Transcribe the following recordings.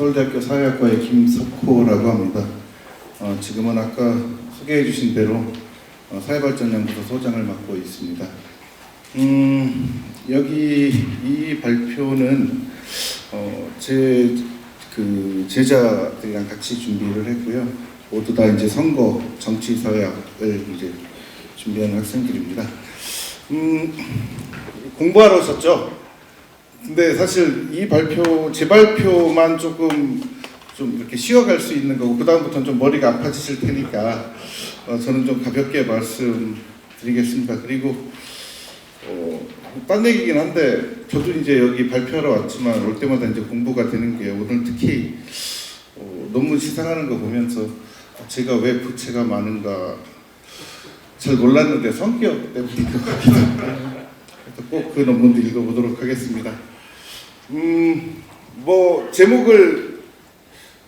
서울대학교 사회학과의 김석호라고 합니다. 지금은 아까 소개해 주신 대로 사회발전연구소 소장을 맡고 있습니다. 여기 이 발표는 제 제자들이랑 같이 준비를 했고요. 모두 다 이제 선거 정치사회학을 이제 준비하는 학생들입니다. 공부하러 오셨죠? 근데 사실 이 발표, 제 발표만 조금 좀 이렇게 쉬어갈 수 있는 거고, 그다음부터는 좀 머리가 아파지실 테니까 저는 좀 가볍게 말씀드리겠습니다. 그리고 딴 얘기긴 한데, 저도 이제 여기 발표하러 왔지만 올 때마다 이제 공부가 되는 게, 오늘 특히 논문 시상하는 거 보면서 제가 왜 부채가 많은가 잘 몰랐는데 성격 때문인 것 같기도 하고, 꼭 그 논문도 읽어보도록 하겠습니다. 뭐 제목을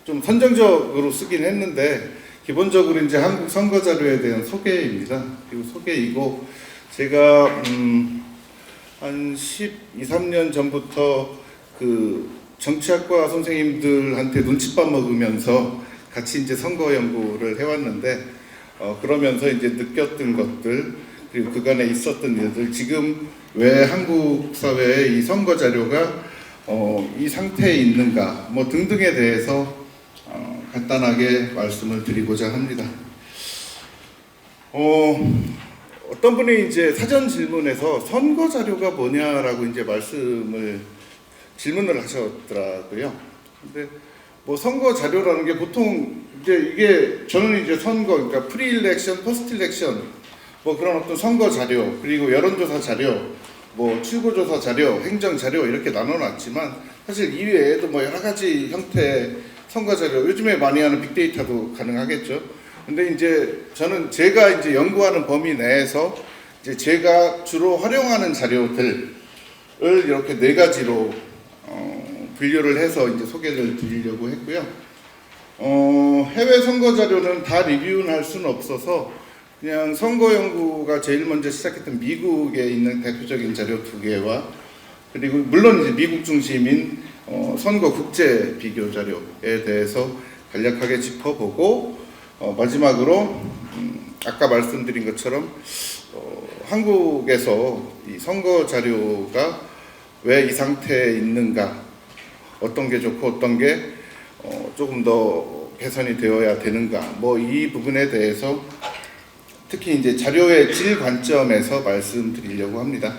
좀 선정적으로 쓰긴 했는데, 기본적으로 이제 한국 선거 자료에 대한 소개입니다. 그리고 소개이고, 제가 한 12, 13년 전부터 그 정치학과 선생님들한테 눈칫밥 먹으면서 같이 이제 선거 연구를 해왔는데, 그러면서 이제 느꼈던 것들, 그리고 그간에 있었던 일들, 지금 왜 한국 사회의 이 선거 자료가 이 상태에 있는가, 뭐 등등에 대해서 간단하게 말씀을 드리고자 합니다. 어떤 분이 이제 사전 질문에서 선거 자료가 뭐냐라고 이제 질문을 하셨더라고요. 근데 뭐 선거 자료라는 게 보통 이제 이게 저는 이제 선거, 그러니까 프리일렉션, 포스트일렉션, 뭐 그런 어떤 선거 자료, 그리고 여론조사 자료, 뭐 출구조사 자료, 행정 자료 이렇게 나눠놨지만, 사실 이외에도 뭐 여러 가지 형태의 선거 자료, 요즘에 많이 하는 빅데이터도 가능하겠죠. 근데 이제 저는 제가 이제 연구하는 범위 내에서 이제 제가 주로 활용하는 자료들을 이렇게 4가지로 분류를 해서 이제 소개를 드리려고 했고요. 해외 선거 자료는 다 리뷰는 할 수는 없어서 그냥 선거 연구가 제일 먼저 시작했던 미국에 있는 대표적인 자료 2개와, 그리고 물론 이제 미국 중심인 선거 국제 비교 자료에 대해서 간략하게 짚어보고, 마지막으로 아까 말씀드린 것처럼 한국에서 이 선거 자료가 왜 이 상태에 있는가, 어떤 게 좋고 어떤 게 조금 더 개선이 되어야 되는가, 뭐 이 부분에 대해서 특히 이제 자료의 질 관점에서 말씀드리려고 합니다.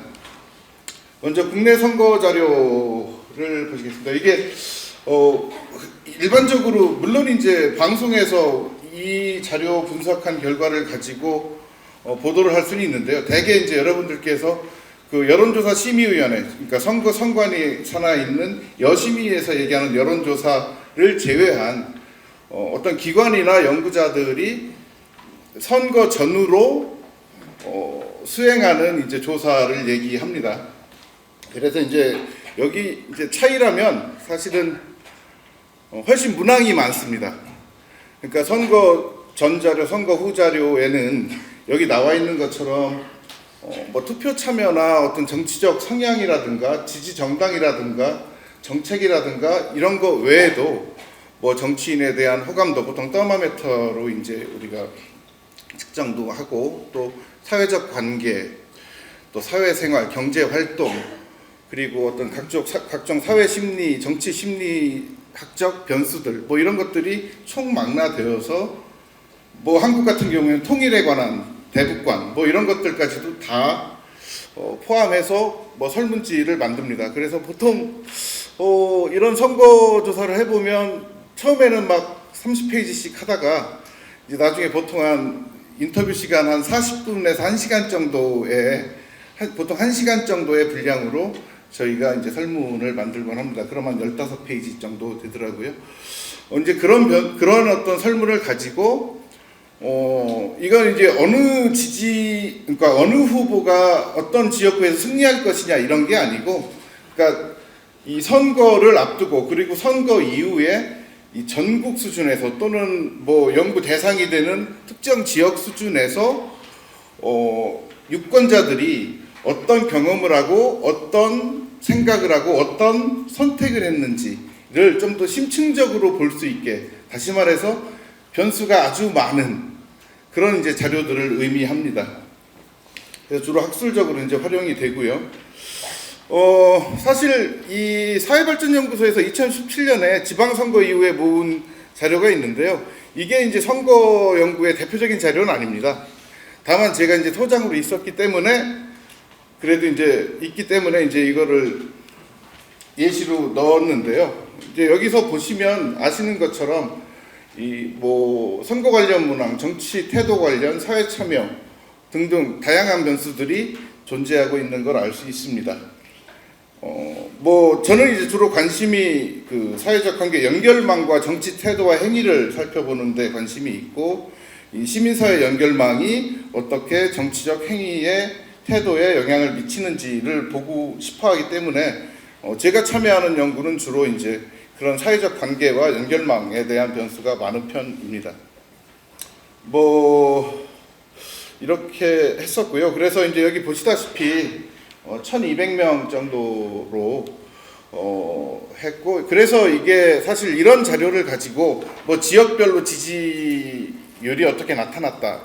먼저 국내 선거 자료를 보시겠습니다. 이게 일반적으로 물론 이제 방송에서 이 자료 분석한 결과를 가지고 보도를 할 수는 있는데요. 대개 이제 여러분들께서 그 여론조사 심의위원회, 그러니까 선관위 산하에 있는 여심위에서 얘기하는 여론조사를 제외한 어떤 기관이나 연구자들이 선거 전후로 수행하는 이제 조사를 얘기합니다. 그래서 이제 여기 이제 차이라면 사실은 훨씬 문항이 많습니다. 그러니까 선거 전 자료, 선거 후 자료에는 여기 나와 있는 것처럼 뭐 투표 참여나 어떤 정치적 성향이라든가 지지 정당이라든가 정책이라든가 이런 거 외에도 뭐 정치인에 대한 호감도 보통 더마메터로 이제 우리가 측정도 하고, 또 사회적 관계, 또 사회생활, 경제활동, 그리고 어떤 각종 사회 심리, 정치 심리학적 변수들, 뭐 이런 것들이 총망라되어서 뭐 한국 같은 경우에는 통일에 관한 대북관, 뭐 이런 것들까지도 다 포함해서 뭐 설문지를 만듭니다. 그래서 보통 이런 선거조사를 해보면 처음에는 막 30페이지씩 하다가 이제 나중에 보통 한 인터뷰 시간 한 40분에서 1시간 정도의, 보통 1시간 정도의 분량으로 저희가 이제 설문을 만들곤 합니다. 그럼 한 15페이지 정도 되더라고요. 이제 그런 어떤 설문을 가지고, 이건 이제 그러니까 어느 후보가 어떤 지역구에서 승리할 것이냐 이런 게 아니고, 그러니까 이 선거를 앞두고, 그리고 선거 이후에 이 전국 수준에서 또는 뭐 연구 대상이 되는 특정 지역 수준에서 유권자들이 어떤 경험을 하고 어떤 생각을 하고 어떤 선택을 했는지, 좀 더 심층적으로 볼 수 있게, 다시 말해서 변수가 아주 많은 그런 이제 자료들을 의미합니다. 그래서 주로 학술적으로 이제 활용이 되고요. 사실 이 사회발전연구소에서 2017년에 지방선거 이후에 모은 자료가 있는데요. 이게 이제 선거 연구의 대표적인 자료는 아닙니다. 다만 제가 이제 소장으로 있었기 때문에, 그래도 이제 있기 때문에 이제 이거를 예시로 넣었는데요. 이제 여기서 보시면 아시는 것처럼 이 뭐 선거 관련 문항, 정치 태도 관련, 사회 참여 등등 다양한 변수들이 존재하고 있는 걸 알 수 있습니다. 뭐 저는 이제 주로 관심이 그 사회적 관계 연결망과 정치 태도와 행위를 살펴보는 데 관심이 있고, 이 시민사회 연결망이 어떻게 정치적 행위의 태도에 영향을 미치는지를 보고 싶어 하기 때문에 제가 참여하는 연구는 주로 이제 그런 사회적 관계와 연결망에 대한 변수가 많은 편입니다. 뭐 이렇게 했었고요. 그래서 이제 여기 보시다시피 1200명 정도로 했고, 그래서 이게 사실 이런 자료를 가지고 뭐 지역별로 지지율이 어떻게 나타났다,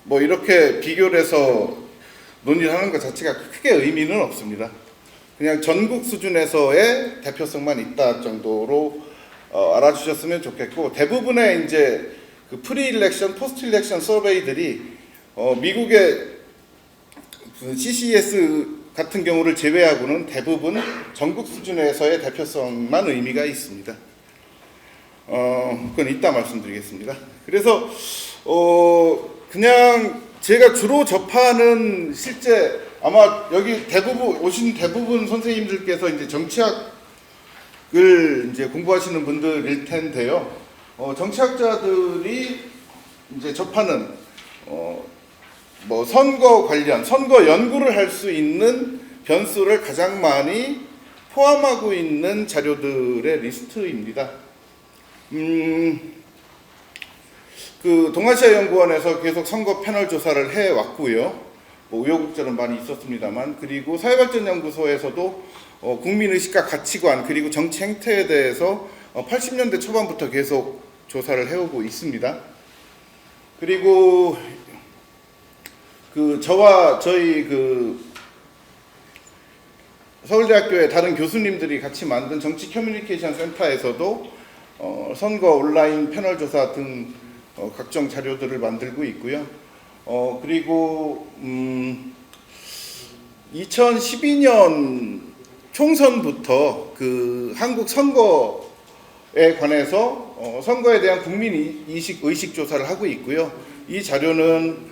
뭐 이렇게 비교를 해서 논의를 하는 것 자체가 크게 의미는 없습니다. 그냥 전국 수준에서의 대표성만 있다 정도로 알아주셨으면 좋겠고, 대부분의 이제 그 프리 일렉션, 포스트 일렉션 서베이들이 미국의 CCS 같은 경우를 제외하고는 대부분 전국 수준에서의 대표성만 의미가 있습니다. 그건 이따 말씀드리겠습니다. 그래서 그냥 제가 주로 접하는, 실제 아마 여기 오신 대부분 선생님들께서 이제 정치학을 이제 공부하시는 분들일 텐데요. 정치학자들이 이제 접하는 뭐 선거 관련, 선거 연구를 할 수 있는 변수를 가장 많이 포함하고 있는 자료들의 리스트입니다. 그 동아시아연구원에서 계속 선거 패널 조사를 해 왔고요. 뭐 우여곡절은 많이 있었습니다만, 그리고 사회발전연구소에서도 국민의식과 가치관 그리고 정치 행태에 대해서 80년대 초반부터 계속 조사를 해오고 있습니다. 그리고 그 저와 저희 그 서울대학교의 다른 교수님들이 같이 만든 정치 커뮤니케이션 센터에서도 선거 온라인 패널 조사 등 각종 자료들을 만들고 있고요. 그리고 2012년 총선부터 그 한국 선거에 관해서 선거에 대한 국민 의식 조사를 하고 있고요. 이 자료는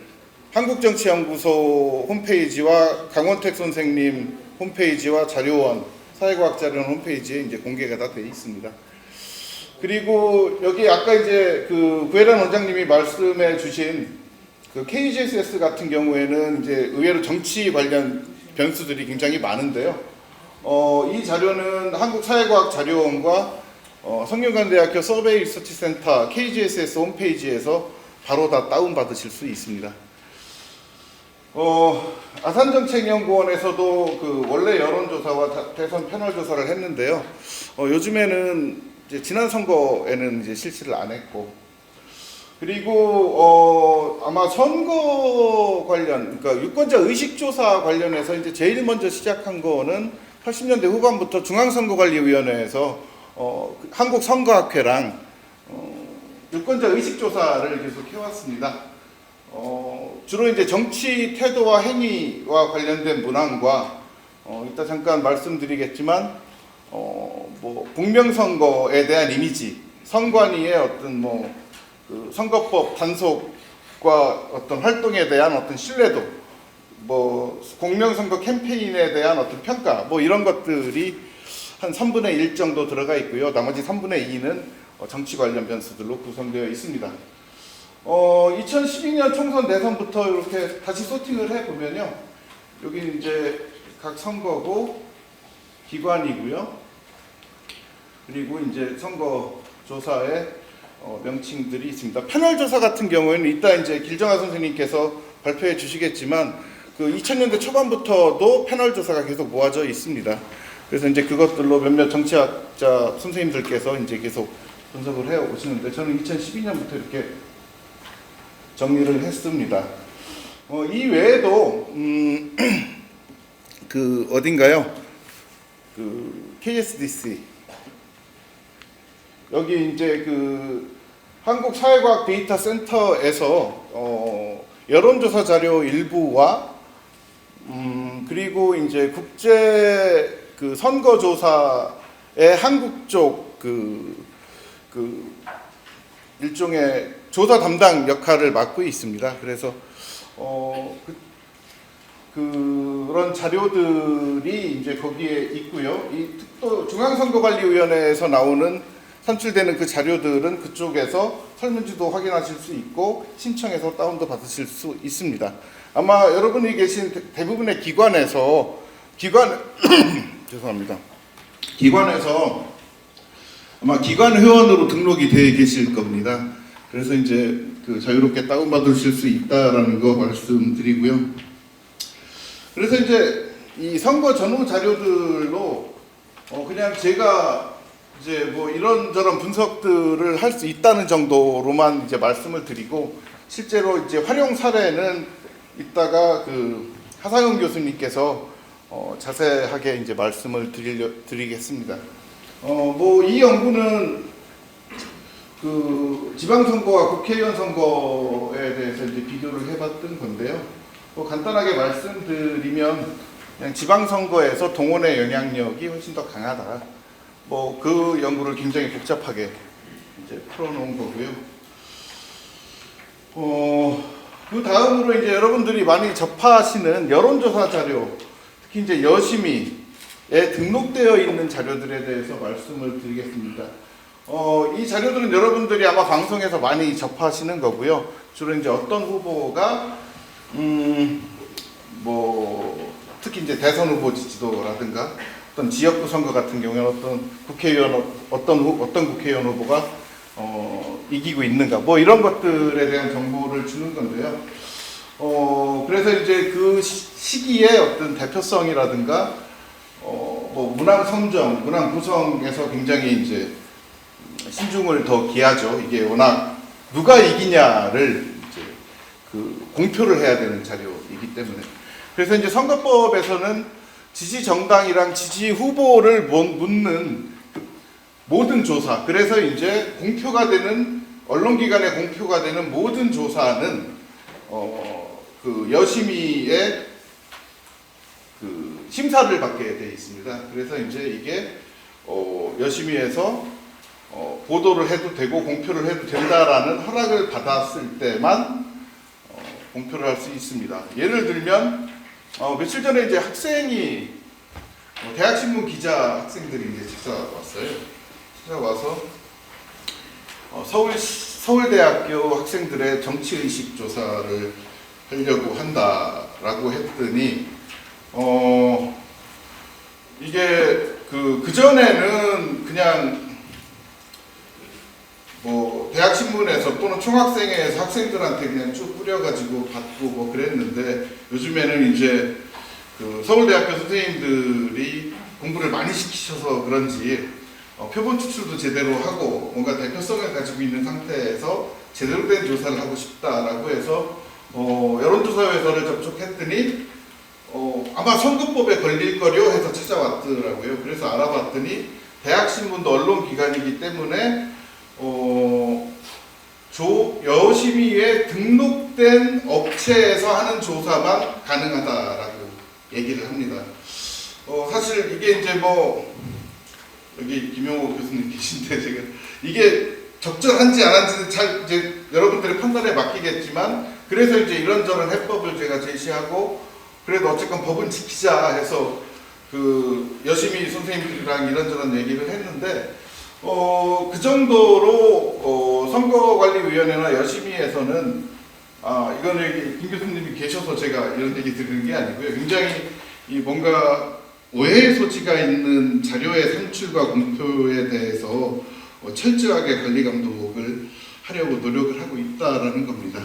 한국정치연구소 홈페이지와 강원택 선생님 홈페이지와 자료원, 사회과학자료원 홈페이지에 이제 공개가 다 되어 있습니다. 그리고 여기 아까 이제 그 구혜란 원장님이 말씀해 주신 그 KGSS 같은 경우에는 이제 의외로 정치 관련 변수들이 굉장히 많은데요. 이 자료는 한국사회과학자료원과 성균관대학교 서베이 리서치 센터 KGSS 홈페이지에서 바로 다 다운받으실 수 있습니다. 아산정책연구원에서도 그 원래 여론조사와 대선 패널 조사를 했는데요. 요즘에는 이제 지난 선거에는 이제 실시를 안 했고, 그리고 아마 선거 관련, 그러니까 유권자 의식 조사 관련해서 이제 제일 먼저 시작한 거는 80년대 후반부터 중앙선거관리위원회에서 한국선거학회랑 유권자 의식 조사를 계속 해왔습니다. 주로 이제 정치 태도와 행위와 관련된 문항과 이따 잠깐 말씀드리겠지만 뭐 국명선거에 대한 이미지, 선관위의 어떤 뭐 그 선거법 단속과 어떤 활동에 대한 어떤 신뢰도, 뭐 공명선거 캠페인에 대한 어떤 평가, 뭐 이런 것들이 한 3분의 1 정도 들어가 있고요. 나머지 3분의 2는 정치 관련 변수들로 구성되어 있습니다. 2012년 총선 대선부터 이렇게 다시 소팅을 해보면요. 여기 이제 각 선거고 기관이고요. 그리고 이제 선거 조사의 명칭들이 있습니다. 패널 조사 같은 경우에는 이따 이제 길정아 선생님께서 발표해 주시겠지만 그 2000년대 초반부터도 패널 조사가 계속 모아져 있습니다. 그래서 이제 그것들로 몇몇 정치학자 선생님들께서 이제 계속 분석을 해 오시는데 저는 2012년부터 이렇게 정리를 했습니다. 이 외에도 그 어딘가요? 그 KSDC 여기 이제 그 한국사회과학 데이터 센터에서 여론조사 자료 일부와 그리고 이제 국제 그 선거조사의 한국 쪽 그 일종의 조사 담당 역할을 맡고 있습니다. 그래서 그런 자료들이 이제 거기에 있고요. 이 또 중앙선거관리위원회에서 나오는 산출되는 그 자료들은 그쪽에서 설문지도 확인하실 수 있고 신청해서 다운도 받으실 수 있습니다. 아마 여러분이 계신 대부분의 죄송합니다. 기관에서 아마 기관 회원으로 등록이 되어 계실 겁니다. 그래서 이제 그 자유롭게 다운받으실 수 있다라는 거 말씀드리고요. 그래서 이제 이 선거 전후 자료들로 그냥 제가 이제 뭐 이런저런 분석들을 할 수 있다는 정도로만 이제 말씀을 드리고 실제로 이제 활용 사례는 이따가 그 하상훈 교수님께서 자세하게 이제 말씀을 드리겠습니다. 뭐 이 연구는 그 지방선거와 국회의원 선거에 대해서 이제 비교를 해봤던 건데요. 간단하게 말씀드리면 그냥 지방선거에서 동원의 영향력이 훨씬 더 강하다. 뭐 그 연구를 굉장히 복잡하게 이제 풀어놓은 거고요. 그 다음으로 이제 여러분들이 많이 접하시는 여론조사 자료, 특히 이제 여심위에 등록되어 있는 자료들에 대해서 말씀을 드리겠습니다. 이 자료들은 여러분들이 아마 방송에서 많이 접하시는 거고요. 주로 이제 어떤 후보가 뭐 특히 이제 대선 후보 지지도라든가 어떤 지역구 선거 같은 경우에는 어떤 국회의원 후보가 이기고 있는가 뭐 이런 것들에 대한 정보를 주는 건데요. 그래서 이제 그 시기에 어떤 대표성이라든가 뭐 문항 선정, 문항 구성에서 굉장히 이제 신중을 더 기하죠. 이게 워낙 누가 이기냐를 이제 그 공표를 해야 되는 자료이기 때문에. 그래서 이제 선거법에서는 지지 정당이랑 지지 후보를 묻는 모든 조사, 그래서 이제 공표가 되는 언론기관에 공표가 되는 모든 조사는 그 여심위의 그 심사를 받게 되어 있습니다. 그래서 이제 이게 여심위에서 보도를 해도 되고 공표를 해도 된다라는 허락을 받았을 때만 공표를 할 수 있습니다. 예를 들면 며칠 전에 이제 학생이 대학신문 기자 학생들이 이제 찾아와서 서울대학교 학생들의 정치의식 조사를 하려고 한다라고 했더니 이게 그 전에는 그냥 뭐 대학신문에서 또는 총학생회에서 학생들한테 그냥 쭉 뿌려가지고 받고 뭐 그랬는데 요즘에는 이제 그 서울대학교 선생님들이 공부를 많이 시키셔서 그런지 표본 추출도 제대로 하고 뭔가 대표성을 가지고 있는 상태에서 제대로 된 조사를 하고 싶다라고 해서 여론조사회사를 접촉했더니 아마 선거법에 걸릴 거려 해서 찾아왔더라고요. 그래서 알아봤더니 대학신문도 언론기관이기 때문에 여심위에 등록된 업체에서 하는 조사만 가능하다라고 얘기를 합니다. 사실 이게 이제 뭐 여기 김용호 교수님 계신데 지금 이게 적절한지 안 한지는 잘 이제 여러분들의 판단에 맡기겠지만 그래서 이제 이런저런 해법을 제가 제시하고 그래도 어쨌건 법은 지키자 해서 그 여심위 선생님들이랑 이런저런 얘기를 했는데 그 정도로 선거관리위원회나 여심위에서는 이거는 여기 김 교수님이 계셔서 제가 이런 얘기 드리는 게 아니고요. 굉장히 이 뭔가 오해의 소지가 있는 자료의 산출과 공표에 대해서 철저하게 관리 감독을 하려고 노력을 하고 있다라는 겁니다.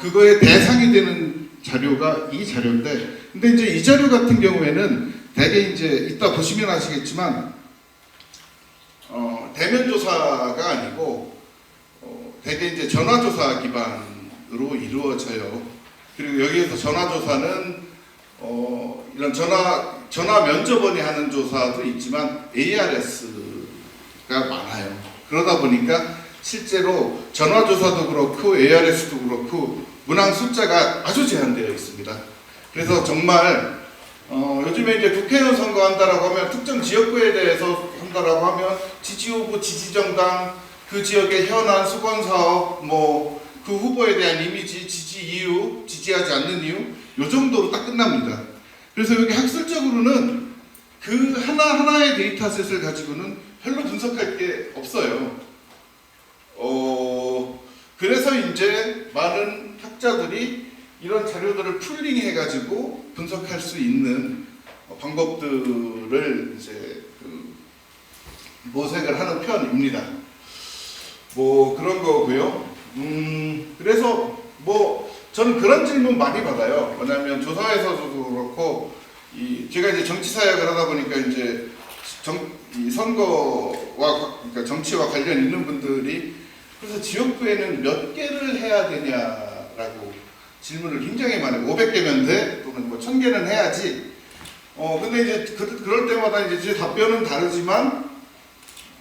그거의 대상이 되는 자료가 이 자료인데, 근데 이제 이 자료 같은 경우에는 대개 이제 이따 보시면 아시겠지만 대면 조사가 아니고 대개 이제 전화 조사 기반으로 이루어져요. 그리고 여기에서 전화 조사는 이런 전화 면접원이 하는 조사도 있지만 ARS가 많아요. 그러다 보니까 실제로 전화 조사도 그렇고 ARS도 그렇고 문항 숫자가 아주 제한되어 있습니다. 그래서 정말 요즘에 이제 국회의원 선거한다라고 하면 특정 지역구에 대해서 한다라고 하면 지지후보, 지지정당, 그 지역의 현안, 수건사업, 뭐 그 후보에 대한 이미지, 지지 이유, 지지하지 않는 이유, 요 정도로 딱 끝납니다. 그래서 여기 학술적으로는 그 하나하나의 데이터셋을 가지고는 별로 분석할 게 없어요. 그래서 이제 많은 학자들이 이런 자료들을 풀링해가지고 분석할 수 있는 방법들을 이제 모색을 하는 편입니다. 뭐 그런 거고요. 그래서 뭐 저는 그런 질문 많이 받아요. 뭐냐면 조사에서도 그렇고 제가 이제 정치 사역을 하다 보니까 이제 이 선거와 그러니까 정치와 관련 있는 분들이 그래서 지역구에는 몇 개를 해야 되냐라고 질문을 굉장히 많이 해요. 500개면 돼? 또는 뭐 1000개는 해야지. 근데 이제 그럴 때마다 이제 제 답변은 다르지만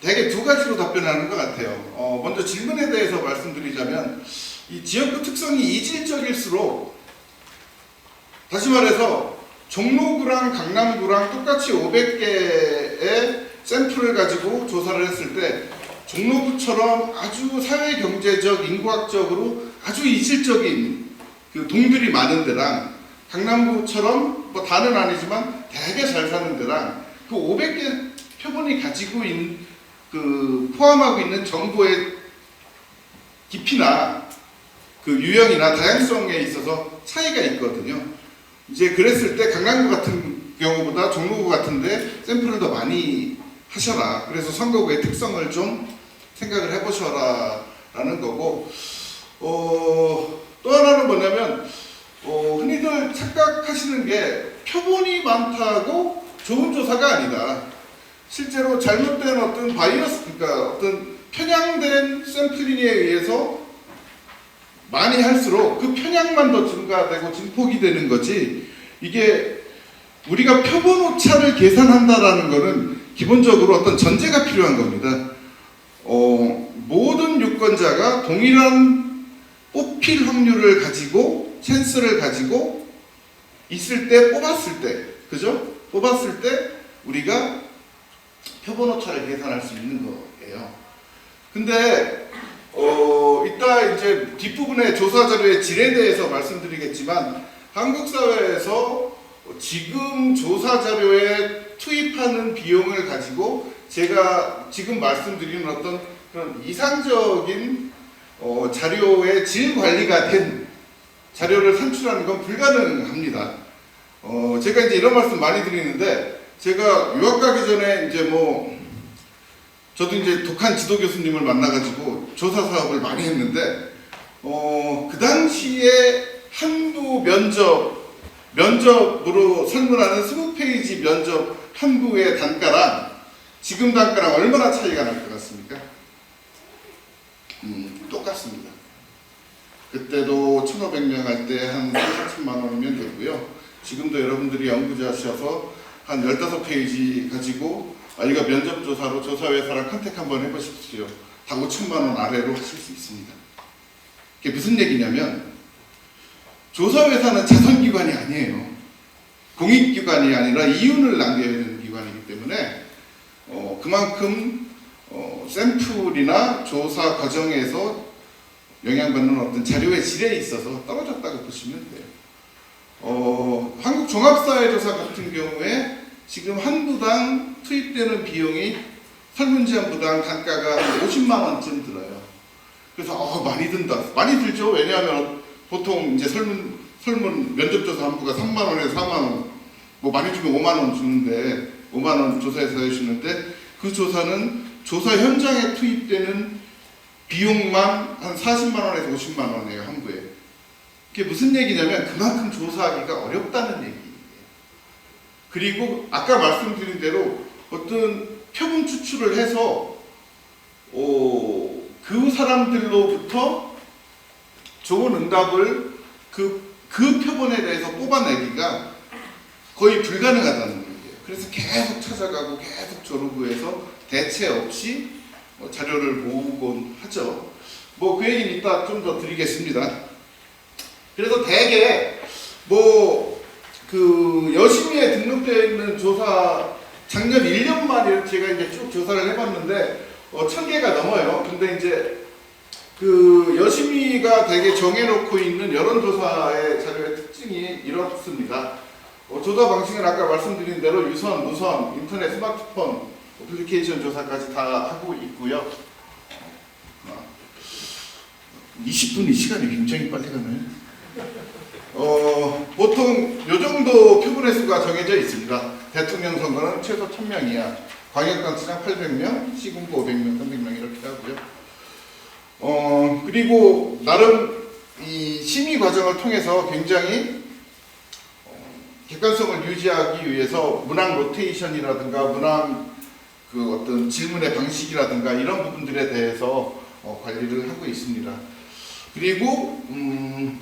대개 두 가지로 답변하는 것 같아요. 먼저 질문에 대해서 말씀드리자면 이 지역구 특성이 이질적일수록 다시 말해서 종로구랑 강남구랑 똑같이 500개의 샘플을 가지고 조사를 했을 때 종로구처럼 아주 사회 경제적, 인구학적으로 아주 이질적인 그 동들이 많은 데랑 강남구처럼 뭐 다는 아니지만 되게 잘 사는 데랑 그 500개 표본이 가지고 있는 포함하고 있는 정보의 깊이나 그 유형이나 다양성에 있어서 차이가 있거든요. 이제 그랬을 때 강남구 같은 경우보다 종로구 같은데 샘플을 더 많이 하셔라. 그래서 선거구의 특성을 좀 생각을 해보셔라 라는 거고, 또 하나는 뭐냐면 흔히들 착각하시는 게 표본이 많다고 좋은 조사가 아니다. 실제로 잘못된 어떤 바이어스, 그러니까 어떤 편향된 샘플링에 의해서 많이 할수록 그 편향만 더 증가되고 증폭이 되는 거지, 이게 우리가 표본 오차를 계산한다라는 것은 기본적으로 어떤 전제가 필요한 겁니다. 모든 유권자가 동일한 뽑힐 확률을 가지고 찬스를 가지고 있을 때 뽑았을 때, 그죠? 뽑았을 때 우리가 표본 오차를 계산할 수 있는 거예요. 근데 이따 이제 뒷부분에 조사 자료의 질에 대해서 말씀드리겠지만 한국 사회에서 지금 조사 자료에 투입하는 비용을 가지고 제가 지금 말씀드리는 어떤 그런 이상적인 자료의 질 관리가 된 자료를 산출하는 건 불가능합니다. 제가 이제 이런 말씀 많이 드리는데, 제가 유학 가기 전에 이제 저도 이제 독한 지도 교수님을 만나가지고 조사 사업을 많이 했는데, 그 당시에 한부 면접으로 설문하는 20페이지 면접 한부의 단가랑 지금 단가랑 얼마나 차이가 날 것 같습니까? 똑같습니다. 그때도 1,500명 할 때 한 3,000만 원이면 되고요. 지금도 여러분들이 연구자셔서 한 15페이지 가지고 이거 면접조사로 조사회사랑 컨택 한번 해보십시오. 다 5천만 원 아래로 하실 수 있습니다. 이게 무슨 얘기냐면, 조사회사는 자선기관이 아니에요. 공익기관이 아니라 이윤을 남겨야 되는 기관이기 때문에 그만큼 샘플이나 조사 과정에서 영향받는 어떤 자료의 질에 있어서 떨어졌다고 보시면 돼요. 한국 종합사회조사 같은 경우에 지금 한 부당 투입되는 비용이 설문지 한 부당 단가가 50만 원쯤 들어요. 그래서 많이 든다. 많이 들죠. 왜냐하면 보통 이제 설문 면접조사 한 부가 3만 원에서 4만 원, 뭐 많이 주면 5만 원 주는데 5만 원 조사해서 해주시는데, 그 조사는 조사 현장에 투입되는 비용만 한 40만 원에서 50만 원이에요, 한 부에. 그게 무슨 얘기냐면 그만큼 조사하기가 어렵다는 얘기예요. 그리고 아까 말씀드린 대로 어떤 표본 추출을 해서 그 사람들로부터 좋은 응답을 그 표본에 대해서 뽑아내기가 거의 불가능하다는 거예요. 그래서 계속 찾아가고 계속 조르고 해서 대체 없이 자료를 모으곤 하죠. 뭐 그 얘기는 이따 좀 더 드리겠습니다. 그래서 대개 그 여심위에 등록되어 있는 조사 작년 1년만 제가 이제 쭉 조사를 해봤는데 1000개가 넘어요. 근데 이제 그 여심위가 되게 정해놓고 있는 여론조사의 자료의 특징이 이렇습니다. 조사 방식은 아까 말씀드린 대로 유선, 무선, 인터넷, 스마트폰, 어플리케이션 조사까지 다 하고 있고요. 20분 이 시간이 굉장히 빨리 가네요. 보통 요 정도 표본의 수가 정해져 있습니다. 대통령 선거는 최소 1000명이야. 광역단체장 800명, 시군구 500명, 300명 이렇게 하고요. 그리고 나름 이 심의 과정을 통해서 굉장히 객관성을 유지하기 위해서 문항 로테이션이라든가 문항 그 어떤 질문의 방식이라든가 이런 부분들에 대해서 관리를 하고 있습니다. 그리고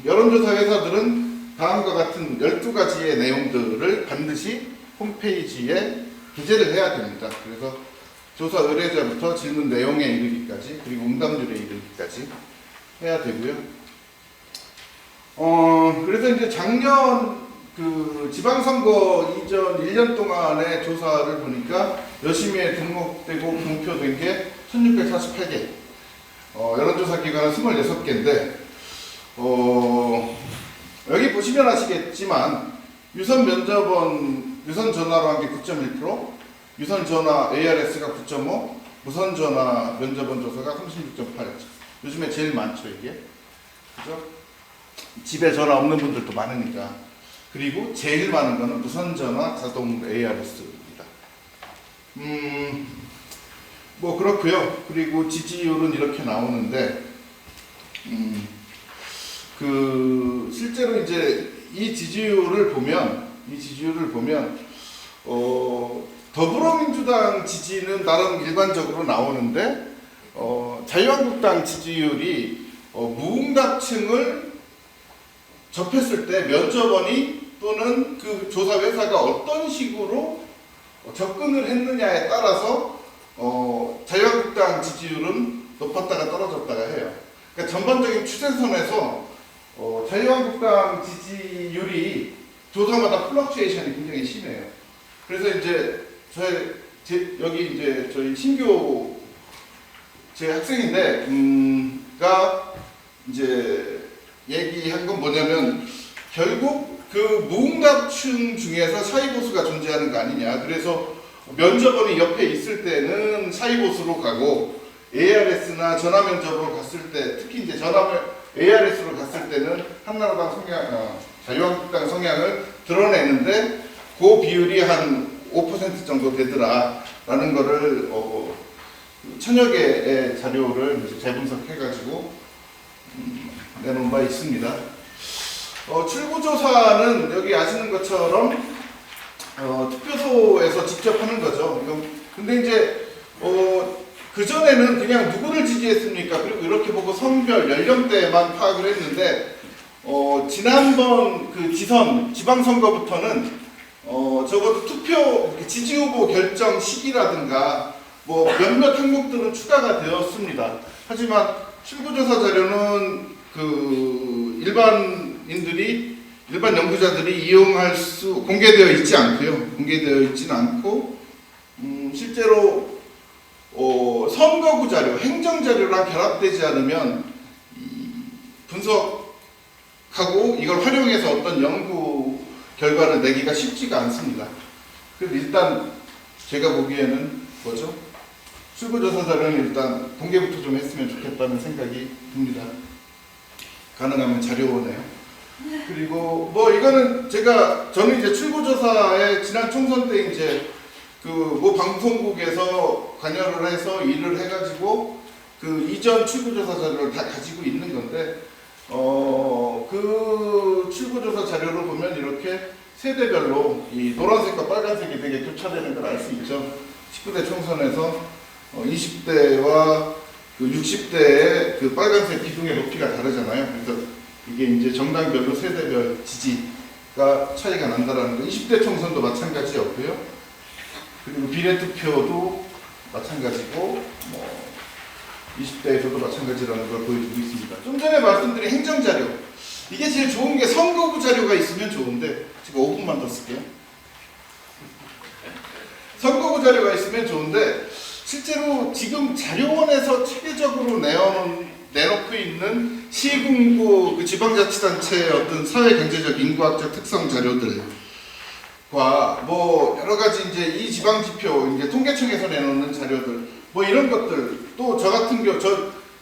여론조사 회사들은 다음과 같은 12가지의 내용들을 반드시 홈페이지에 게재를 해야 됩니다. 그래서 조사 의뢰자부터 질문 내용에 이르기까지 그리고 응답률에 이르기까지 해야 되고요. 그래서 이제 작년 그 지방선거 이전 1년 동안의 조사를 보니까 여심위에 등록되고 공표된 게 1648개, 여론조사 기관은 26개인데, 여기 보시면 아시겠지만, 유선 면접은 유선 전화로 한 게 9.1%, 유선 전화 ARS가 9.5, 무선 전화 면접원 조사가 36.8. 요즘에 제일 많죠, 이게. 그죠? 집에 전화 없는 분들도 많으니까. 그리고 제일 많은 거는 무선전화 자동 ARS입니다. 뭐 그렇고요. 그리고 지지율은 이렇게 나오는데, 그 실제로 이제 이 지지율을 보면 더불어민주당 지지는 나름 일반적으로 나오는데, 자유한국당 지지율이 무응답층을 접했을 때 면접원이 또는 그 조사 회사가 어떤 식으로 접근을 했느냐에 따라서 자유한국당 지지율은 높았다가 떨어졌다가 해요. 그러니까 전반적인 추세선에서 자유한국당 지지율이 조사마다 플럭추에이션이 굉장히 심해요. 그래서 이제 여기 이제 저희 신교 제 학생인데 가 이제 얘기한 건 뭐냐면 결국 그 무응답층 중에서 샤이보수가 존재하는 거 아니냐. 그래서 면접원이 옆에 있을 때는 샤이보수로 가고 ARS나 전화 면접으로 갔을 때, 특히 이제 ARS로 갔을 때는 한나라당 성향, 자유한국당 성향을 드러내는데 그 비율이 한 5% 정도 되더라라는 거를 천여 개의 자료를 재분석해가지고 내놓은 바 있습니다. 출구조사는 여기 아시는 것처럼 투표소에서 직접 하는 거죠. 근데 이제 그전에는 그냥 누구를 지지했습니까? 그리고 이렇게 보고 성별, 연령대만 파악을 했는데 지난번 그 지방선거부터는 적어도 투표 지지 후보 결정 시기라든가 뭐 몇몇 항목들은 추가가 되었습니다. 하지만 출구조사 자료는 그 일반 연구자들이 이용할 수 공개되어 있지 않고요. 공개되어 있지는 않고 실제로 선거구 자료, 행정 자료랑 결합되지 않으면 분석하고 이걸 활용해서 어떤 연구 결과를 내기가 쉽지가 않습니다. 그래서 일단 제가 보기에는 뭐죠? 출구조사 자료는 일단 공개부터 좀 했으면 좋겠다는 생각이 듭니다. 가능하면 자료원에요. 그리고 뭐 이거는 저는 이제 출구조사에 지난 총선 때 이제 그 뭐 방송국에서 관여를 해서 일을 해가지고 그 이전 출구조사 자료를 다 가지고 있는 건데 그 출구조사 자료를 보면 이렇게 세대별로 이 노란색과 빨간색이 되게 교차되는 걸 알 수 있죠. 19대 총선에서 20대와 그 60대의 그 빨간색 기둥의 높이가 다르잖아요. 그래서 이게 이제 정당별로 세대별 지지가 차이가 난다라는 거. 20대 총선도 마찬가지였고요. 그리고 비례투표도 마찬가지고, 20대에서도 마찬가지라는 걸 보여주고 있습니다. 좀 전에 말씀드린 행정자료. 이게 제일 좋은 게 선거구 자료가 있으면 좋은데, 제가 5분만 더 쓸게요. 선거구 자료가 있으면 좋은데, 실제로 지금 자료원에서 체계적으로 내놓고 있는 시군구 그 지방자치단체의 어떤 사회경제적 인구학적 특성 자료들과 여러 가지 이제 이 지방지표 이제 통계청에서 내놓는 자료들 이런 것들 또 저 같은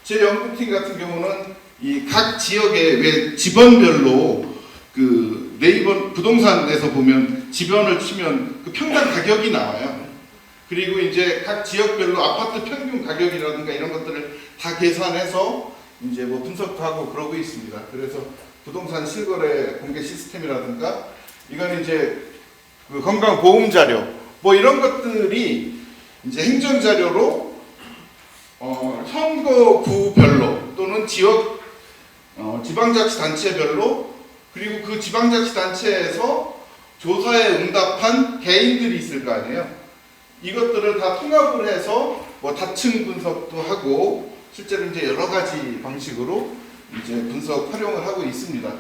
제 연구팀 같은 경우는 이 각 지역의 왜 지번별로 그 네이버 부동산에서 보면 지번을 치면 그 평당 가격이 나와요. 그리고 이제 각 지역별로 아파트 평균 가격이라든가 이런 것들을 다 계산해서 이제 분석도 하고 그러고 있습니다. 그래서 부동산 실거래 공개 시스템이라든가 이건 이제 그 건강보험 자료 이런 것들이 이제 행정 자료로 선거구별로 또는 지역 지방자치단체별로 그리고 그 지방자치단체에서 방송에 응답한 개인들이 있을 거 아니에요. 이것들을 다 통합을 해서 다층 분석도 하고 실제로 이제 여러 가지 방식으로 이제 분석 활용을 하고 있습니다.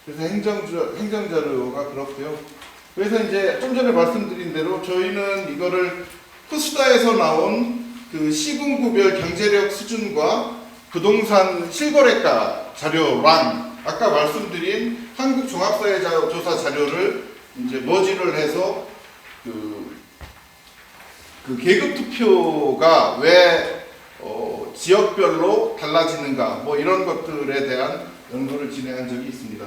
그래서 행정 자료가 그렇고요. 그래서 이제 좀 전에 말씀드린 대로 저희는 이거를 후스다에서 나온 그 시군구별 경제력 수준과 부동산 실거래가 자료랑 아까 말씀드린 한국종합사회조사 자료를 이제 머지를 해서 그 계급 투표가 왜 지역별로 달라지는가 이런 것들에 대한 연구를 진행한 적이 있습니다.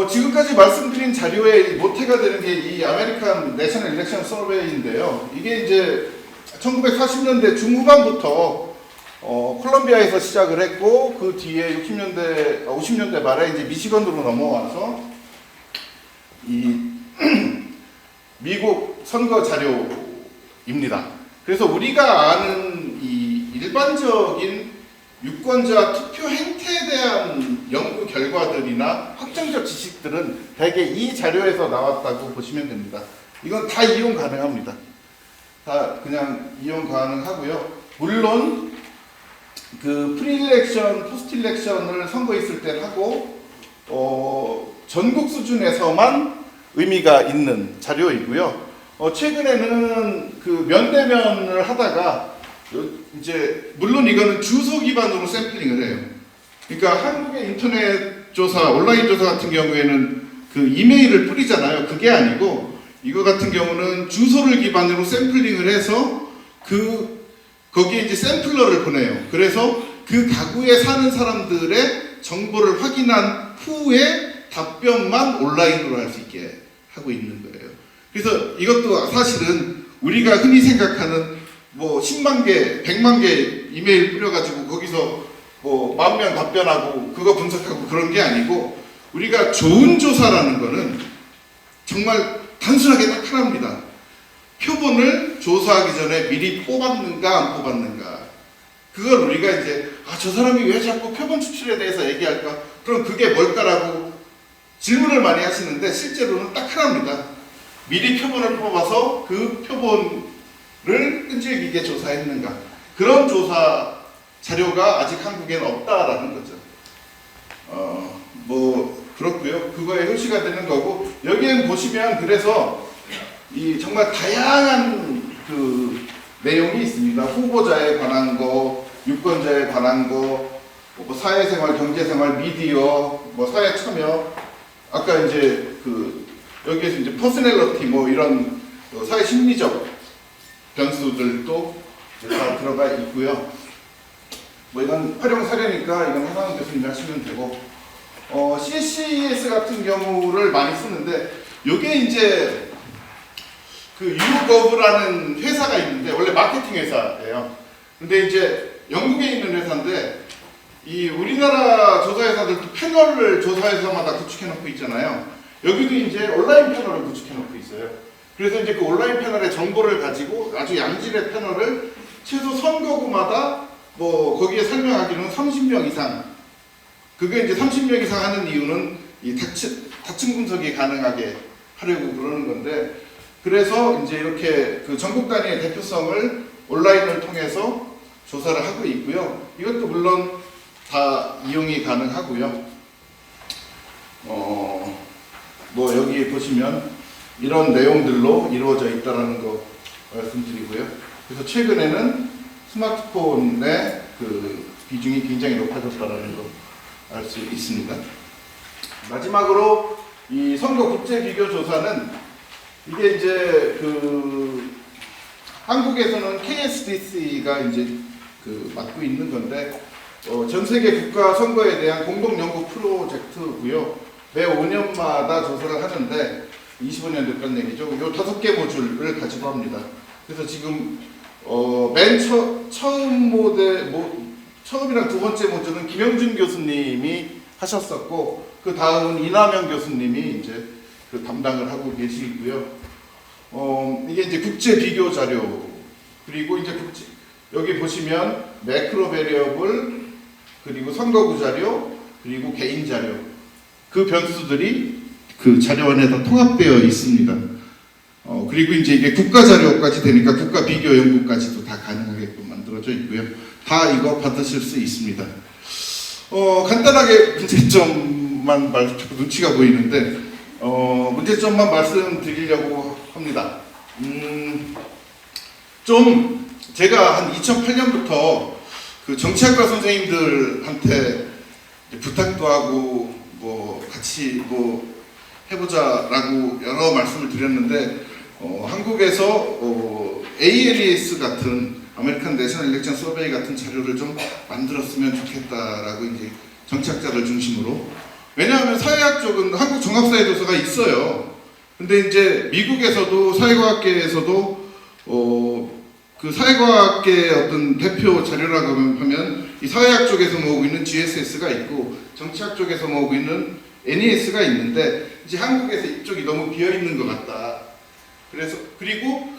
지금까지 말씀드린 자료의 모태가 되는 게 이 아메리칸 내셔널 일렉션 서베이인데요. 이게 이제 1940년대 중후반부터 콜롬비아에서 시작을 했고 그 뒤에 50년대 말에 이제 미시건으로 넘어와서 이 미국 선거 자료입니다. 그래서 우리가 아는 이 일반적인 유권자 투표 행태에 대한 연구 결과들이나 확정적 지식들은 대개 이 자료에서 나왔다고 보시면 됩니다. 이건 다 이용 가능합니다. 다 그냥 이용 가능하고요. 물론 그 프리일렉션, 포스트일렉션을 선거 있을 때 하고 전국 수준에서만 의미가 있는 자료이고요. 최근에는 그 면대면을 하다가 이제 물론 이거는 주소 기반으로 샘플링을 해요. 그러니까 한국의 인터넷 조사, 온라인 조사 같은 경우에는 그 이메일을 뿌리잖아요. 그게 아니고 이거 같은 경우는 주소를 기반으로 샘플링을 해서 거기에 이제 샘플러를 보내요. 그래서 그 가구에 사는 사람들의 정보를 확인한 후에 답변만 온라인으로 할 수 있게 하고 있는 거예요. 그래서 이것도 사실은 우리가 흔히 생각하는 10만 개, 100만 개 이메일 뿌려가지고 거기서 10,000명 답변하고 그거 분석하고 그런 게 아니고 우리가 좋은 조사라는 거는 정말 단순하게 딱 하나입니다. 표본을 조사하기 전에 미리 뽑았는가 안 뽑았는가. 그걸 우리가 이제 저 사람이 왜 자꾸 표본 추출에 대해서 얘기할까? 그럼 그게 뭘까라고 질문을 많이 하시는데 실제로는 딱 하나입니다. 미리 표본을 뽑아서 그 표본을 끈질기게 조사했는가. 그런 조사 자료가 아직 한국에는 없다라는 거죠. 그렇고요. 그거에 효시가 되는 거고 여기에 보시면 그래서 이 정말 다양한 그 내용이 있습니다. 후보자에 관한 거, 유권자에 관한 거, 사회생활, 경제생활, 미디어, 사회 참여. 아까 이제 여기에서 이제 퍼스널러티 이런 사회 심리적 변수들도 다 들어가 있고요. 이건 활용 사례니까 이건 하나는 교수님이 하시면 되고. CCS 같은 경우를 많이 쓰는데 이게 이제 그 유거브라는 회사가 있는데 원래 마케팅 회사예요. 근데 이제 영국에 있는 회사인데 이 우리나라 조사회사들도 패널을 조사회사마다 구축해 놓고 있잖아요. 여기도 이제 온라인 패널을 구축해 놓고 있어요. 그래서 이제 그 온라인 패널의 정보를 가지고 아주 양질의 패널을 최소 선거구마다 뭐 거기에 설명하기로는 30명 이상. 그게 이제 30명 이상 하는 이유는 이 다층 분석이 가능하게 하려고 그러는 건데, 그래서 이제 이렇게 그 전국 단위의 대표성을 온라인을 통해서 조사를 하고 있고요. 이것도 물론 다 이용이 가능하고요. 뭐 여기 보시면 이런 내용들로 이루어져 있다라는 거 말씀드리고요. 그래서 최근에는 스마트폰의 그 비중이 굉장히 높아졌다라는 거 알 수 있습니다. 마지막으로 이 선거 국제 비교 조사는 이게 이제 그 한국에서는 KSDC가 이제 그 맡고 있는 건데 전 세계 국가 선거에 대한 공동 연구 프로젝트고요. 매 5년마다 조사를 하는데 25년 됐던 얘기죠. 요 5개 모듈을 가지고 합니다. 그래서 지금 맨 처음이랑 두 번째 모듈은 김영준 교수님이 하셨었고, 그 다음은 이남영 교수님이 이제 그 담당을 하고 계시고요. 이게 이제 국제 비교 자료, 그리고 이제 여기 보시면 매크로 베리어블, 그리고 선거구 자료, 그리고 개인 자료, 그 변수들이 그 자료 안에 다 통합되어 있습니다. 그리고 이제 이게 국가 자료까지 되니까 국가 비교 연구까지도 다 가능하게끔 만들어져 있고요. 다 이거 받으실 수 있습니다. 간단하게 문제점만 눈치가 보이는데, 문제점만 말씀드리려고 합니다. 좀 제가 한 2008년부터 그 정치학과 선생님들한테 부탁도 하고 뭐 같이 뭐 해보자라고 여러 말씀을 드렸는데, 한국에서 ALES 같은 아메리칸 내셔널 일렉션 서베이 같은 자료를 좀 만들었으면 좋겠다라고 이제 정치학자들 중심으로. 왜냐하면 사회학 쪽은 한국 종합사회조사가 있어요. 근데 이제 미국에서도 사회과학계에서도 그 사회과학계 어떤 대표 자료라고 하면 이 사회학 쪽에서 모으고 있는 GSS가 있고 정치학 쪽에서 모으고 있는 NES가 있는데, 이제 한국에서 이쪽이 너무 비어 있는 것 같다. 그래서 그리고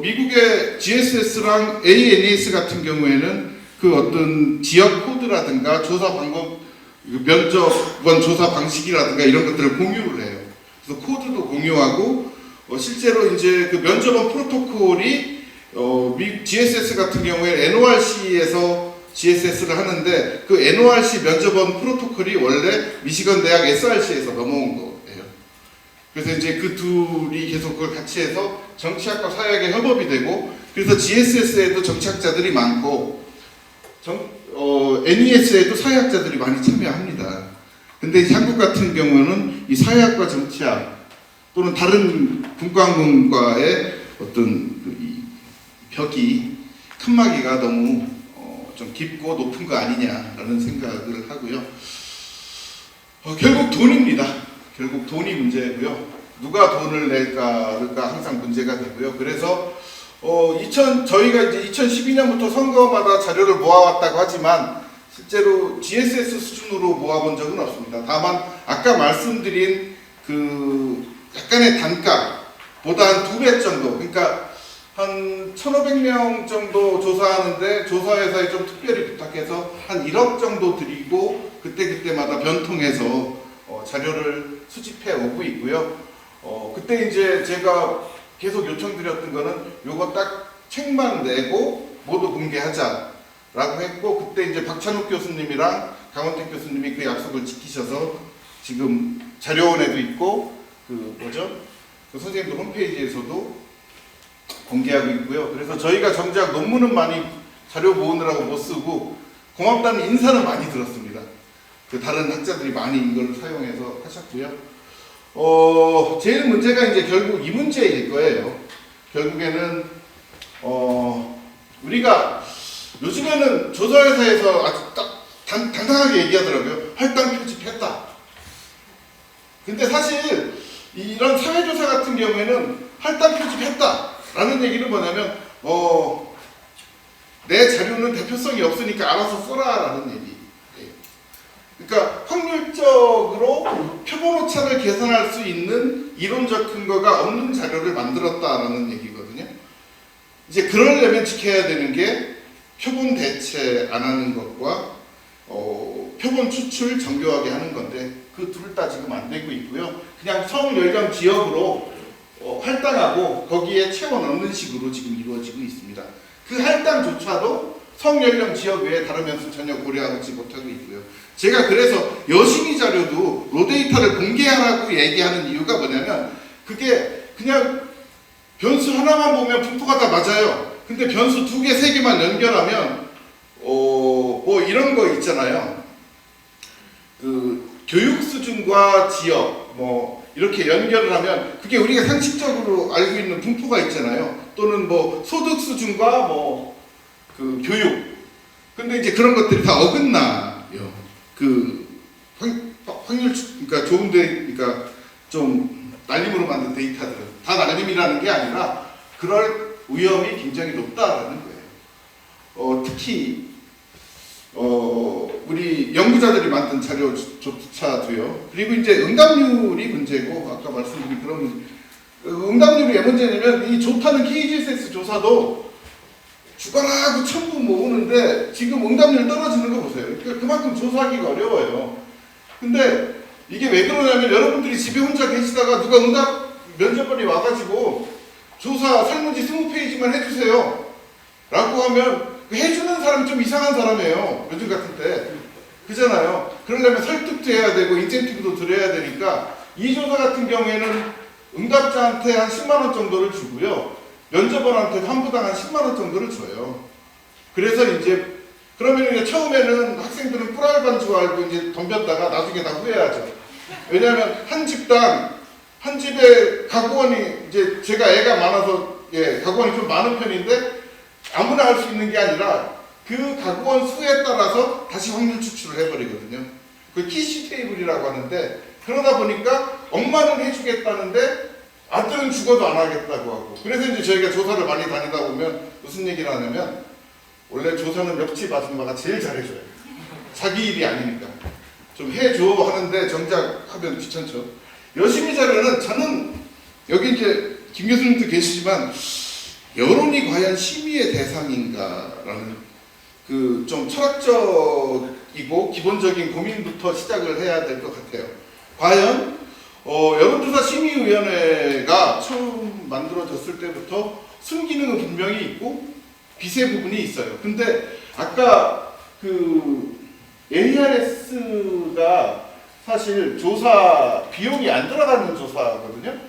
미국의 GSS랑 ANES 같은 경우에는 그 어떤 지역 코드라든가 조사 방법, 면접원 조사 방식이라든가 이런 것들을 공유를 해요. 그래서 코드도 공유하고 실제로 이제 그 면접원 프로토콜이 GSS 같은 경우에 NORC에서 GSS를 하는데, 그 NORC 면접원 프로토콜이 원래 미시건 대학 SRC에서 넘어온 거예요. 그래서 이제 그 둘이 계속 그걸 같이 해서 정치학과 사회학의 협업이 되고, 그래서 GSS에도 정치학자들이 많고 NES에도 사회학자들이 많이 참여합니다. 근데 한국 같은 경우는 이 사회학과 정치학 또는 다른 분과학문과의 어떤 이 벽이, 칸막이가 너무 좀 깊고 높은 거 아니냐라는 생각을 하고요. 결국 돈입니다. 결국 돈이 문제고요. 누가 돈을 낼까가 항상 문제가 되고요. 그래서 저희가 이제 2012년부터 선거마다 자료를 모아왔다고 하지만 실제로 GSS 수준으로 모아본 적은 없습니다. 다만 아까 말씀드린 그 약간의 단가보다 한 2배 정도, 그러니까 한 1,500명 정도 조사하는데 조사회사에 좀 특별히 부탁해서 한 1억 정도 드리고 그때마다 변통해서 자료를 수집해 오고 있고요. 그때 이제 제가 계속 요청드렸던 거는 요거 딱 책만 내고 모두 공개하자라고 했고, 그때 이제 박찬욱 교수님이랑 강원택 교수님이 그 약속을 지키셔서 지금 자료원에도 있고 그 선생님들 홈페이지에서도 공개하고 있고요. 그래서 저희가 정작 논문은 많이 자료 모으느라고 못 쓰고 고맙다는 인사는 많이 들었습니다. 그 다른 학자들이 많이 이걸 사용해서 하셨고요. 제일 문제가 이제 결국 이 문제일 거예요. 결국에는 우리가 요즘에는 조사회사에서 아주 딱 당당하게 얘기하더라고요. 할당 표집했다. 근데 사실 이런 사회조사 같은 경우에는 할당 표집했다라는 얘기는 뭐냐면 내 자료는 대표성이 없으니까 알아서 써라라는 얘기예요. 그러니까 확률적으로 표본 오차를 계산할 수 있는 이론적 근거가 없는 자료를 만들었다라는 얘기거든요. 이제 그러려면 지켜야 되는 게 표본 대체 안 하는 것과 표본 추출 정교하게 하는 건데 그 둘 다 지금 안 되고 있고요. 그냥 성연령 지역으로 할당하고 거기에 채워 넣는 식으로 지금 이루어지고 있습니다. 그 할당조차도 성연령 지역 외에 다른 변수 전혀 고려하지 못하고 있고요. 제가 그래서 여심이 자료도 로데이터를 공개하라고 얘기하는 이유가 뭐냐면 그게 그냥 변수 하나만 보면 분포가 다 맞아요. 근데 변수 2개, 3개만 연결하면 뭐 이런 거 있잖아요. 그 교육 수준과 지역 뭐 이렇게 연결을 하면 그게 우리가 상식적으로 알고 있는 분포가 있잖아요. 또는 뭐 소득 수준과 뭐 그 교육. 근데 이제 그런 것들이 다 어긋나요. 그 확률 그러니까 좋은데 그러니까 좀 날림으로 만든 데이터들은 다 날림이라는 게 아니라 그럴 위험이 굉장히 높다라는 거예요. 특히 우리 연구자들이 만든 자료조차도요. 그리고 이제 응답률이 문제고 아까 말씀드린 그런 문제. 응답률이 왜 문제냐면 이 좋다는 KGSS 조사도 주관하고 첨부 모으는데 지금 응답률 떨어지는 거 보세요. 그러니까 그만큼 조사하기가 어려워요. 근데 이게 왜 그러냐면 여러분들이 집에 혼자 계시다가 누가 응답 면접관이 와가지고 조사 설문지 20페이지만 해주세요 라고 하면 해주는 사람이 좀 이상한 사람이에요. 요즘 같은 때. 그잖아요. 그러려면 설득도 해야 되고 인센티브도 드려야 되니까 이 조사 같은 경우에는 응답자한테 한 10만원 정도를 주고요. 면접원한테 환부당 한 10만원 정도를 줘요. 그래서 이제 그러면 이제 처음에는 학생들은 꿀알반 줄 알고 이제 덤볐다가 나중에 다 후회하죠. 왜냐하면 한 집당 한 집에 가구원이 이제 제가 애가 많아서 가구원이 좀 많은 편인데 아무나 할 수 있는 게 아니라 그 가구원 수에 따라서 다시 확률 추출을 해버리거든요. 그 키시 테이블이라고 하는데 그러다 보니까 엄마는 해주겠다는데 아들은 죽어도 안 하겠다고 하고 그래서 이제 저희가 조사를 많이 다니다 보면 무슨 얘기를 하냐면 원래 조사는 옆집 아줌마가 제일 잘해줘요. 자기 일이 아니니까 좀 해줘 하는데 정작 하면 귀찮죠. 여심이 자료는 저는 여기 이제 김 교수님도 계시지만 여론이 과연 심의의 대상인가라는 그 좀 철학적이고 기본적인 고민부터 시작을 해야 될 것 같아요. 과연 여론조사 심의위원회가 처음 만들어졌을 때부터 순기능은 분명히 있고 비세 부분이 있어요. 근데 아까 그 ARS가 사실 조사 비용이 안 들어가는 조사거든요.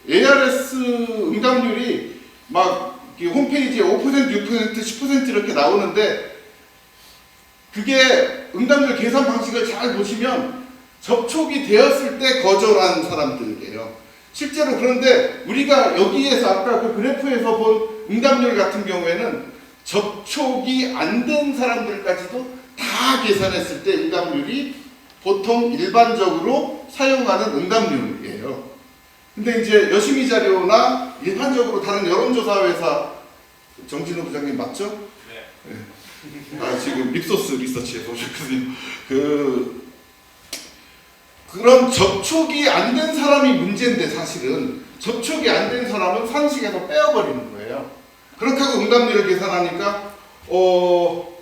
ARS 응답률이 막 홈페이지에 5%, 6%, 10% 이렇게 나오는데 그게 응답률 계산 방식을 잘 보시면 접촉이 되었을 때 거절한 사람들이에요. 실제로 그런데 우리가 여기에서 아까 그 그래프에서 본 응답률 같은 경우에는 접촉이 안 된 사람들까지도 다 계산했을 때 응답률이 보통 일반적으로 사용하는 응답률이에요. 근데 이제 여심이 자료나 일반적으로 다른 여론조사 회사 정진우 부장님 맞죠? 네. 지금 립소스 리서치에서 오셨거든요. 그런 접촉이 안 된 사람이 문제인데 사실은 접촉이 안 된 사람은 상식에서 빼어버리는 거예요. 그렇게 하고 응답률을 계산하니까 뭐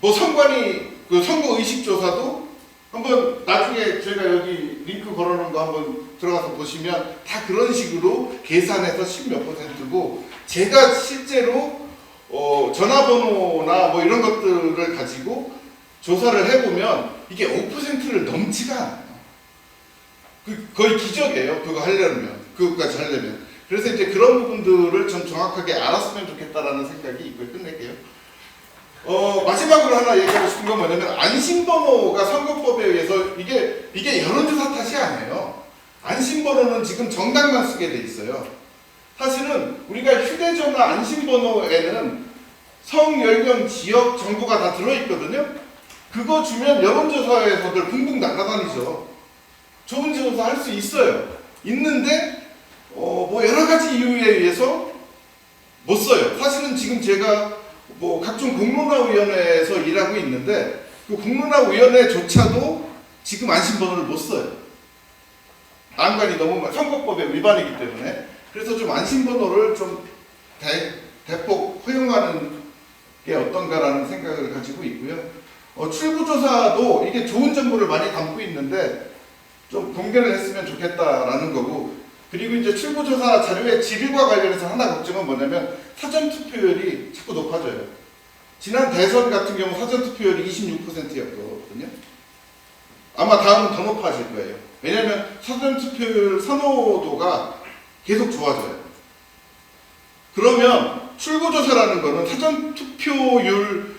선관위 그 선거 의식 조사도 한번 나중에 제가 여기 링크 걸어놓은 거 한번 들어가서 보시면 다 그런 식으로 계산해서 10몇 %고 제가 실제로 전화번호나 뭐 이런 것들을 가지고 조사를 해보면 이게 5%를 넘지가 않아요. 거의 기적이에요. 그거 하려면 그것까지 하려면. 그래서 이제 그런 부분들을 좀 정확하게 알았으면 좋겠다라는 생각이 있고 끝낼게요. 마지막으로 하나 얘기하고 싶은 건 뭐냐면 안심번호가 선거법에 의해서 이게 여론조사 탓이 아니에요. 안심번호는 지금 정당만 쓰게 돼 있어요. 사실은 우리가 휴대전화 안심번호에는 성, 연령, 지역 정보가 다 들어있거든요. 그거 주면 여론조사에서들 붕붕 날아다니죠. 좋은 조사 할 수 있어요. 있는데 뭐 여러 가지 이유에 의해서 못 써요. 사실은 지금 제가 뭐 각종 공론화위원회에서 일하고 있는데 그 공론화위원회조차도 지금 안심번호를 못 써요. 안간이 너무 선거법의 위반이기 때문에. 그래서 좀 안심번호를 좀 대폭 허용하는 게 어떤가라는 생각을 가지고 있고요. 출구조사도 이게 좋은 정보를 많이 담고 있는데 좀 공개를 했으면 좋겠다라는 거고, 그리고 이제 출구조사 자료의 질과 관련해서 하나 걱정은 뭐냐면 사전투표율이 자꾸 높아져요. 지난 대선 같은 경우 사전투표율이 26%였거든요. 아마 다음은 더 높아질 거예요. 왜냐하면 사전투표율 선호도가 계속 좋아져요. 그러면 출구조사라는 거는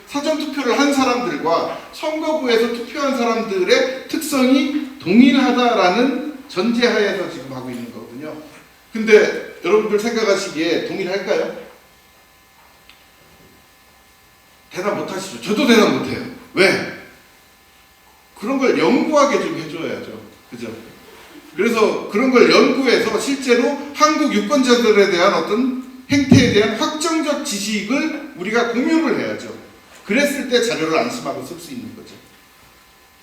사전투표를 한 사람들과 선거구에서 투표한 사람들의 특성이 동일하다라는 전제하에서 지금 하고 있는 거거든요. 근데 여러분들 생각하시기에 동일할까요? 대답 못하시죠? 저도 대답 못해요. 왜? 그런 걸 연구하게 좀 해줘야죠. 그죠? 그래서 그런 걸 연구해서 실제로 한국 유권자들에 대한 어떤 행태에 대한 확정적 지식을 우리가 공유를 해야죠. 그랬을 때 자료를 안심하고 쓸 수 있는 거죠.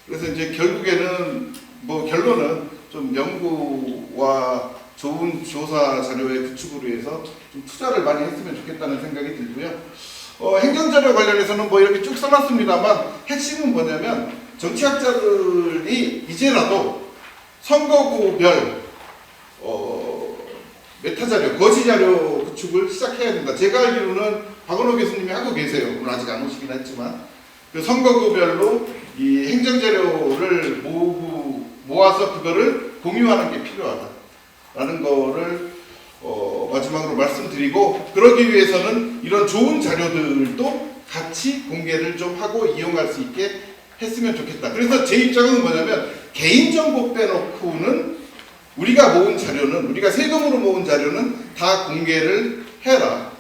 그래서 이제 결국에는 뭐 결론은 좀 연구와 좋은 조사 자료의 구축을 위해서 좀 투자를 많이 했으면 좋겠다는 생각이 들고요. 행정자료 관련해서는 뭐 이렇게 쭉 써놨습니다만 핵심은 뭐냐면 정치학자들이 이제라도 선거구별 메타자료, 거시자료 구축을 시작해야 된다. 제가 알기로는 박원호 교수님이 하고 계세요. 오늘 아직 안 오시긴 했지만 그 선거구별로 이 행정자료를 모아서 그거를 공유하는 게 필요하다라는 거를 마지막으로 말씀드리고, 그러기 위해서는 이런 좋은 자료들도 같이 공개를 좀 하고 이용할 수 있게 했으면 좋겠다. 그래서 제 입장은 뭐냐면 개인정보 빼놓고는 우리가 모은 자료는, 우리가 세금으로 모은 자료는 다 공개를 해라.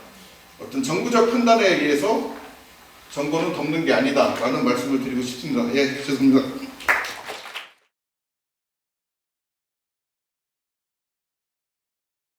어떤 정부적 판단에 의해서 정보는 덮는 게 아니다 라는 말씀을 드리고 싶습니다. 예, 죄송합니다.